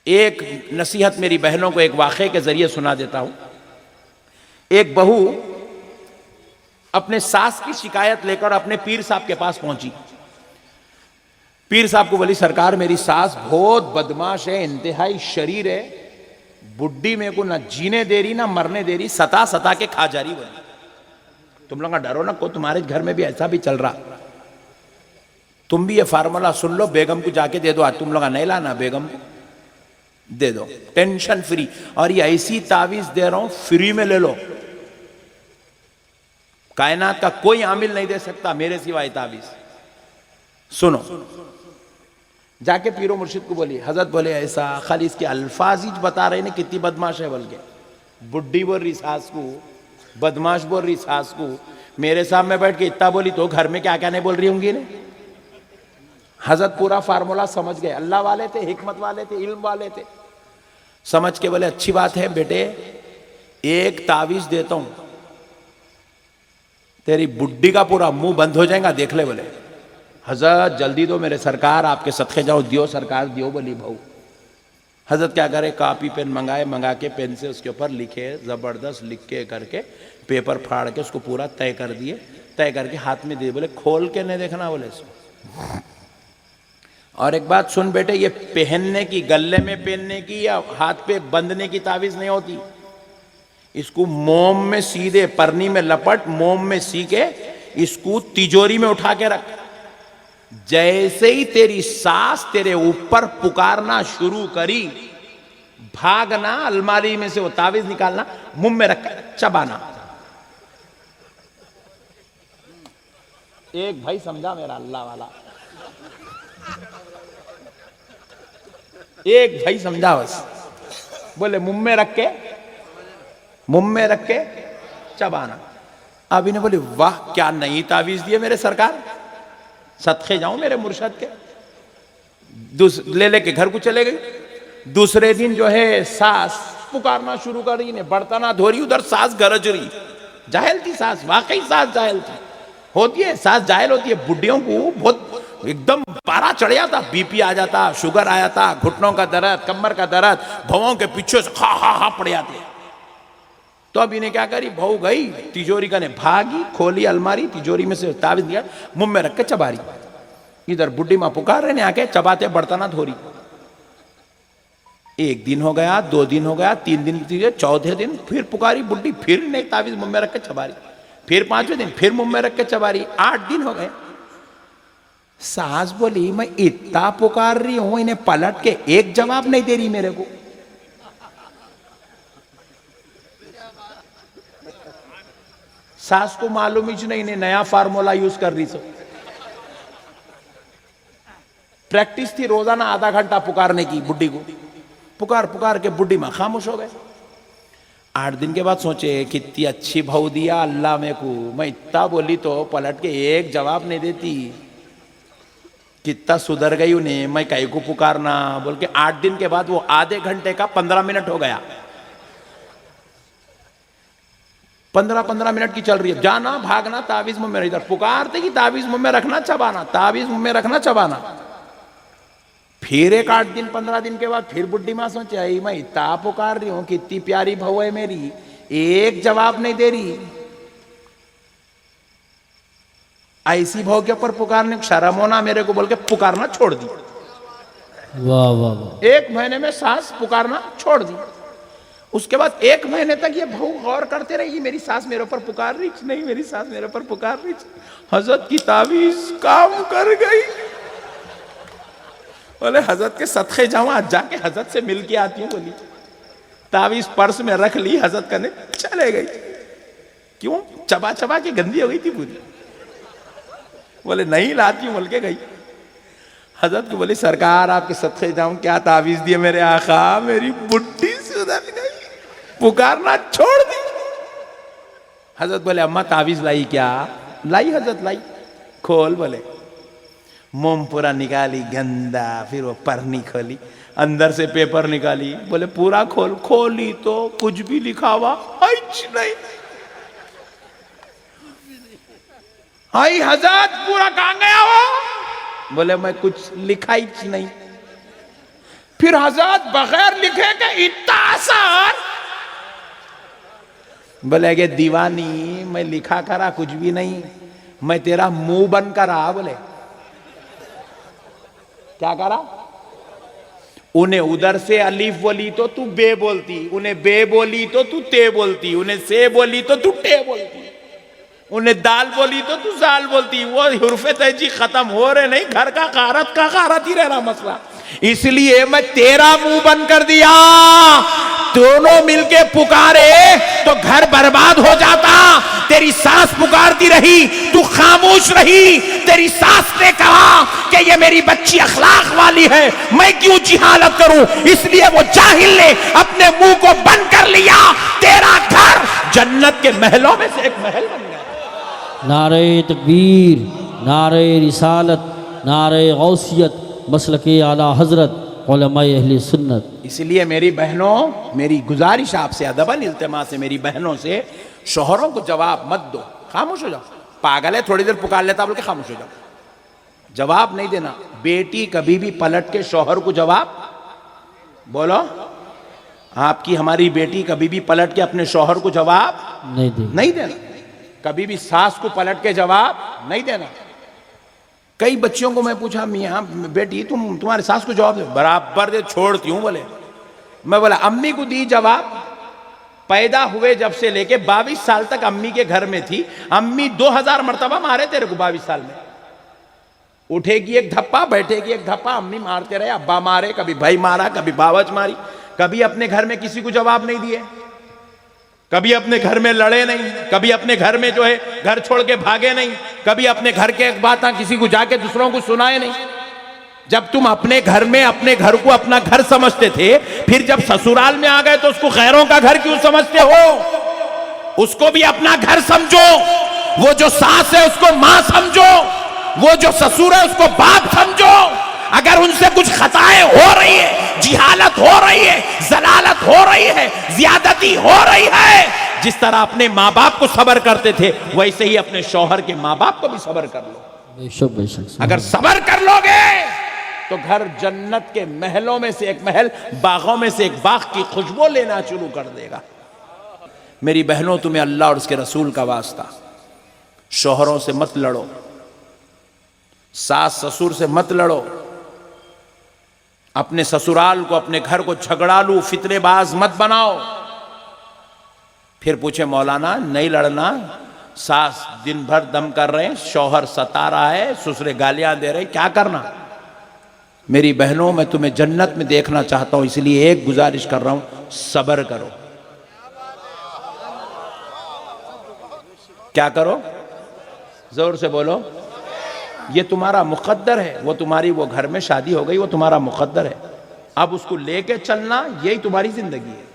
एक नसीहत मेरी बहनों को एक वाक़े के जरिए सुना देता हूं। एक बहू अपने सास की शिकायत लेकर अपने पीर साहब के पास पहुंची। पीर साहब को बोली, सरकार मेरी सास बहुत बदमाश है, इंतहाई शरीर है, बुड्ढी मेरे को ना जीने दे रही ना मरने दे रही, सता सता के खा जा रही। बोली तुम लोग डरो ना, को तुम्हारे घर में भी ऐसा भी चल रहा, तुम भी ये फार्मूला सुन लो, बेगम को जाके दे दो, आज तुम लोग नहीं लाना, बेगम को दे दो, टेंशन फ्री। और ये ऐसी तावीज दे रहा हूं, फ्री में ले लो, कायनात का कोई आमिल नहीं दे सकता मेरे सिवाय तावीज। सुनो, जाके पीरो मुर्शिद को बोली, हजरत बोले ऐसा, खाली इसके अल्फाज ही बता रहे ने कितनी बदमाश है। बोल के बुड्ढी बोल रही सास को, बदमाश बोल रही सास को, मेरे सामने बैठ के इतना बोली तो घर में क्या क्या नहीं बोल रही होंगी ने। हजरत पूरा फार्मूला समझ गए, अल्लाह वाले थे, हिकमत वाले थे, इल्म वाले थे। समझ के बोले अच्छी बात है बेटे, एक तावीज देता हूं, तेरी बुड्ढी का पूरा मुंह बंद हो जाएगा, देख ले। बोले हजरत जल्दी दो मेरे सरकार, आपके सदके जाओ, दियो सरकार दियो। बोली बहू। हजरत क्या करे, कॉपी पेन मंगाए, मंगा के पेन से उसके ऊपर लिखे, जबरदस्त लिख के करके पेपर फाड़ के उसको पूरा तय कर दिए, तय करके हाथ में दिए। बोले खोल के नहीं देखना। बोले इसको, और एक बात सुन बेटे, ये पहनने की, गले में पहनने की या हाथ पे बंधने की तावीज नहीं होती, इसको मोम में सीधे परनी में लपट, मोम में सी के इसको तिजोरी में उठा के रख। जैसे ही तेरी सास तेरे ऊपर पुकारना शुरू करी, भागना, अलमारी में से वो तावीज निकालना, मुंह में रख चबाना। एक भाई समझा मेरा अल्लाह वाला, एक भाई समझा बस। बोले मुंह में रख के, मुंह में रख के चबाना। अब इन्हें बोले वाह क्या नई तावीज दी है मेरे सरकार, सदके जाऊं मेरे मुर्शद के। ले लेके घर को चले गए। दूसरे दिन जो है सास पुकारना शुरू कर रही, ने बर्तना धो रही, उधर सास गरज रही। जाहिल थी सास, वाकई सास जाहिल थी। होती है सास जाहिल होती है, बुढ़ियों को बहुत एकदम पारा चढ़ जाता, बीपी आ जाता, शुगर आ जाता, घुटनों का दर्द, कमर का दर्द, भवों के पीछे से हा पड़ जाते। तो अब इन्हें क्या करी, बहू गई तिजोरी का, ने भागी, खोली अलमारी, तिजोरी में से तावीज दिया, मुंह में रख के चबा रही। इधर बुड्ढी मां पुकार रहे ने आके, चबाते बर्तना धो रही। एक दिन हो गया, 2 दिन हो गया, 3 दिन, चौथे दिन फिर पुकारी बुड्ढी, फिर ने तावीज मुंह में रख के चबा रही। फिर 5वें दिन फिर मुंह में रख के चबा रही। 8 दिन हो गए। सास बोली मैं इतना पुकार रही हूं, इन्हें पलट के एक जवाब नहीं दे रही मेरे को। सास को मालूम ही नहीं, नया फार्मूला यूज कर रही। सो प्रैक्टिस थी रोजाना आधा घंटा पुकारने की बुड्ढी को, पुकार पुकार के बुड्ढी मां खामोश हो गए। 8 दिन के बाद सोचे कितनी अच्छी बहू दिया अल्लाह मेरे को, मैं इतना बोली तो पलट के एक जवाब नहीं देती, कितना सुधर गई उन्हें, मैं कहीं को पुकारना बोल के। 8 दिन के बाद वो आधे घंटे का 15 मिनट हो गया। 15 मिनट की चल रही है, जाना भागना, तावीज मुंह में, इधर पुकारते कि तावीज मुंह में रखना चबाना, तावीज मुंह में रखना चबाना। फिर एक 8 दिन 15 दिन के बाद फिर बुड्ढी मां सोचे आई मैं इतना पुकार रही हूं, कितनी प्यारी बहू है मेरी, एक जवाब नहीं दे रही। ऐसी बहू के ऊपर पुकारने शर्म होना मेरे को बोल के पुकारना छोड़ दी। वाह वाह वाह। 1 महीने में सास पुकारना छोड़ दी। उसके बाद 1 महीने तक ये बहू गौर करते रही, मेरी सास मेरे ऊपर पुकार रही नहीं, मेरी सास मेरे ऊपर पुकार रही। हजरत की तावीज काम कर गई। बोले हजरत के सदके जाऊं, आज जाके हजरत से मिल के आती हूँ। बोली तावीज पर्स में रख ली, हजरत करने चले गई। क्यों? चबा चबा के गंदी हो गई थी पूरी। बोले नहीं लाती हूं बोल के गई। हजरत को बोली सरकार आपके सदके जाऊं, क्या तावीज दिए मेरे आका, मेरी बुड्ढी सुधर गई, पुकारना छोड़ दी। हजरत बोले अम्मा तावीज लाई क्या? लाई हजरत लाई। खोल। बोले मोम पूरा निकाली गंदा, फिर वो परनी खोली, अंदर से पेपर निकाली। बोले पूरा खोल। खोली तो कुछ भी लिखा हुआ नहीं। आई हजरत पूरा कहां गया वो? बोले मैं कुछ लिखा ही नहीं। फिर हजरत बगैर लिखे के इतना आसान। बोले कि दीवानी मैं लिखा करा कुछ भी नहीं, मैं तेरा मुंह बन कर रहा। बोले क्या करा? उन्हें उधर से अलीफ बोली तो तू बे बोलती, उन्हें बे बोली तो तू ते बोलती, उन्हें से बोली तो तू टे बोलती, उन्हें दाल बोली तो तू जाल बोलती। वो हुर्फे तहजी खत्म हो रहे नहीं, घर का कारत ही रह रहा मसला। इसलिए मैं तेरा मुंह बंद कर दिया। दोनों मिलके पुकारे तो घर बर्बाद हो जाता। तेरी सास पुकारती रही, तू खामोश रही। तेरी सास ने कहा कि ये मेरी बच्ची अखलाक वाली है, मैं क्यों जिहालत करूं, इसलिए वो जाहिल ने अपने मुंह को बंद कर लिया। तेरा घर जन्नत के महलों में से एक महल बन गया। नारे तकबीर, नारे रिसालत, नारे गौसियत, मसलके आला हजरत, उलमाए अहले सुन्नत। इसलिए मेरी बहनों, मेरी गुजारिश आपसे, अदबन इल्तिमा से मेरी बहनों से, शोहरों को जवाब मत दो, खामोश हो जाओ। पागल है थोड़ी देर पुकार लेता बोल के खामोश हो जाओ, जवाब नहीं देना। बेटी कभी भी पलट के शोहर को जवाब बोलो। आपकी हमारी बेटी कभी भी पलट के अपने शोहर को जवाब नहीं देना। कभी भी सास को पलट के जवाब नहीं देना। कई बच्चियों को मैं पूछा, मियाँ बेटी तुम्हारे सास को जवाब दे, बराबर दे छोड़ती हूं। बोले मैं बोला अम्मी को दी जवाब। पैदा हुए जब से लेके 22 साल तक अम्मी के घर में थी। अम्मी 2000 मर्तबा मारे तेरे को 22 साल में। उठेगी एक धप्पा, बैठेगी एक धप्पा, अम्मी मारते रहे। अब्बा मारे, कभी भाई मारा, कभी बावच मारी। कभी अपने घर में किसी को जवाब नहीं दिए, कभी अपने घर में लड़े नहीं, कभी अपने घर में जो है घर छोड़ के भागे नहीं, कभी अपने घर के बातें किसी को जाके दूसरों को सुनाए नहीं। जब तुम अपने घर में अपने घर को अपना घर समझते थे, फिर जब ससुराल में आ गए तो उसको गैरों का घर क्यों समझते हो? उसको भी अपना घर समझो। वो जो सास है उसको मां समझो, वो जो ससुर है उसको बाप समझो। अगर उनसे कुछ खताएं हो रही है, जिहालत हो रही है, जलालत हो रही है, ज्यादती हो रही है, जिस तरह अपने माँ बाप को सबर करते थे वैसे ही अपने शौहर के माँ बाप को भी सबर कर लो। बेशक बेशक। अगर सबर कर लोगे तो घर जन्नत के महलों में से एक महल, बागों में से एक बाग की खुशबू लेना शुरू कर देगा। मेरी बहनों, तुम्हें अल्लाह और उसके रसूल का वास्ता, शौहरों से मत लड़ो, सास ससुर से मत लड़ो। अपने ससुराल को, अपने घर को झगड़ालू फितनेबाज मत बनाओ। फिर पूछे मौलाना नहीं लड़ना, सास दिन भर दम कर रहे हैं, शौहर सता रहा है, ससुरे गालियां दे रहे, क्या करना? मेरी बहनों, मैं तुम्हें जन्नत में देखना चाहता हूं, इसलिए एक गुजारिश कर रहा हूं, सब्र करो। क्या करो? जोर से बोलो। ये तुम्हारा मुकद्दर है। वो तुम्हारी, वो घर में शादी हो गई, वो तुम्हारा मुकद्दर है। अब उसको लेके चलना, यही तुम्हारी जिंदगी है।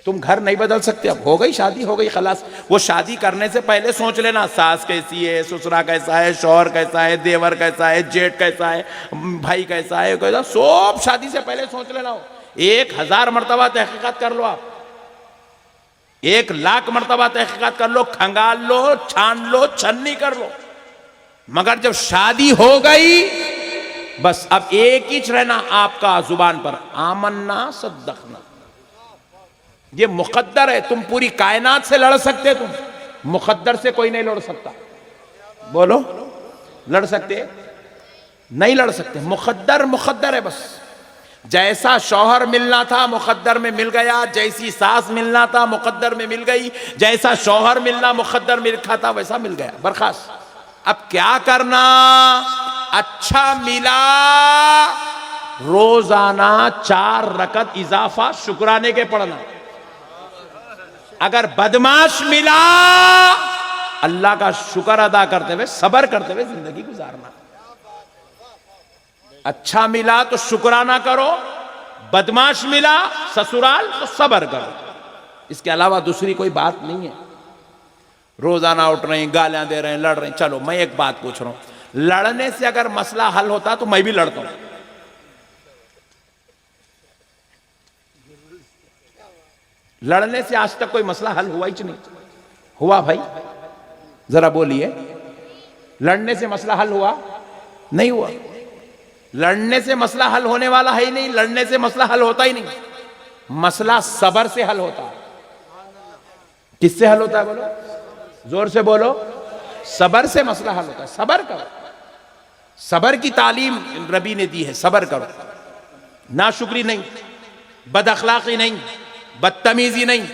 तुम घर नहीं बदल सकते। अब हो गई शादी, हो गई, खलास। वो शादी करने से पहले सोच लेना, सास कैसी है, ससुरा कैसा है, शौहर कैसा है, देवर कैसा है, जेठ कैसा है, भाई कैसा है, कैसा, सब शादी से पहले सोच लेना। 1000 मरतबा तहकीकात कर लो, आप 1,00,000 मरतबा तहकीकात कर लो, खंगाल लो, छान लो, छन्नी कर लो, मगर जब शादी हो गई बस अब एक ही रहना आपका जुबान पर, आमन्ना सद्दकना। ये मुकद्दर है। तुम पूरी कायनात से लड़ सकते, तुम मुकद्दर से कोई नहीं लड़ सकता। बोलो, लड़ सकते? नहीं लड़ सकते। मुकद्दर मुकद्दर है बस। जैसा शौहर मिलना था मुकद्दर में मिल गया, जैसी सास मिलना था मुकद्दर में मिल गई, जैसा शौहर मिलना मुकद्दर में लिखा था वैसा मिल गया, बर्खास्त। अब क्या करना? अच्छा मिला, रोजाना 4 रकत इजाफा शुक्राने के पढ़ना। अगर बदमाश मिला, अल्लाह का शुक्र अदा करते हुए, सबर करते हुए जिंदगी गुजारना। अच्छा मिला तो शुक्राना करो, बदमाश मिला ससुराल तो सबर करो। इसके अलावा दूसरी कोई बात नहीं है। रोजाना उठ रहे हैं, गालियां दे रहे हैं, लड़ रहे हैं। चलो मैं एक बात पूछ रहा हूं, लड़ने से अगर मसला हल होता तो मैं भी लड़ता हूं। लड़ने से आज तक कोई मसला हल हुआ ही नहीं। हुआ भाई? जरा बोलिए, लड़ने से मसला हल हुआ? नहीं हुआ। लड़ने से मसला हल होने वाला है ही नहीं, लड़ने से मसला हल होता ही नहीं। मसला सबर से हल होता है। किससे हल होता है बोलो, जोर से बोलो। सबर से मसला हल होता है। सबर करो, सबर की तालीम रबी ने दी है। सबर करो, नाशुक्री नहीं, बद अखलाकी नहीं, बदतमीजी नहीं,